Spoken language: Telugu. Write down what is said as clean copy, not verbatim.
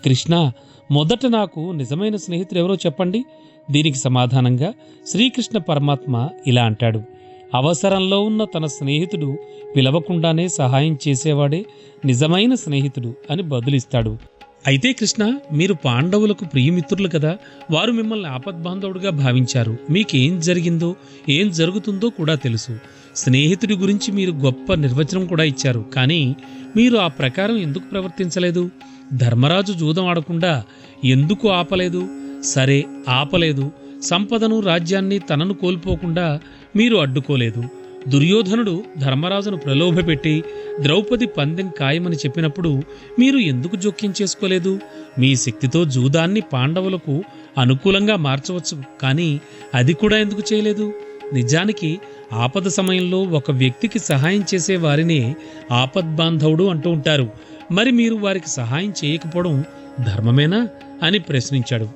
కృష్ణ, మొదట నాకు నిజమైన స్నేహితుడు ఎవరో చెప్పండి. దీనికి సమాధానంగా శ్రీకృష్ణ పరమాత్మ ఇలా అంటాడు: అవసరంలో ఉన్న తన స్నేహితుడు పిలవకుండానే సహాయం చేసేవాడే నిజమైన స్నేహితుడు అని బదులిస్తాడు. అయితే కృష్ణ, మీరు పాండవులకు ప్రియమిత్రులు కదా, వారు మిమ్మల్ని ఆపద్బాంధవుడుగా భావించారు. మీకేం జరిగిందో ఏం జరుగుతుందో కూడా తెలుసు. స్నేహితుడి గురించి మీరు గొప్ప నిర్వచనం కూడా ఇచ్చారు. కానీ మీరు ఆ ప్రకారం ఎందుకు ప్రవర్తించలేదు? ధర్మరాజు జూదం ఆడకుండా ఎందుకు ఆపలేదు? సరే, ఆపలేదు. సంపదను రాజ్యాన్ని తనను కోల్పోకుండా మీరు అడ్డుకోలేదు. దుర్యోధనుడు ధర్మరాజును ప్రలోభపెట్టి ద్రౌపది పందెం ఖాయమని చెప్పినప్పుడు మీరు ఎందుకు జోక్యం చేసుకోలేదు? మీ శక్తితో జూదాన్ని పాండవులకు అనుకూలంగా మార్చవచ్చు, కానీ అది కూడా ఎందుకు చేయలేదు? నిజానికి ఆపద సమయంలో ఒక వ్యక్తికి సహాయం చేసే వారినే ఆపద్బాంధవుడు అంటూ ఉంటారు. మరి మీరు వారికి సహాయం చేయకపోవడం ధర్మమేనా అని ప్రశ్నించాడు.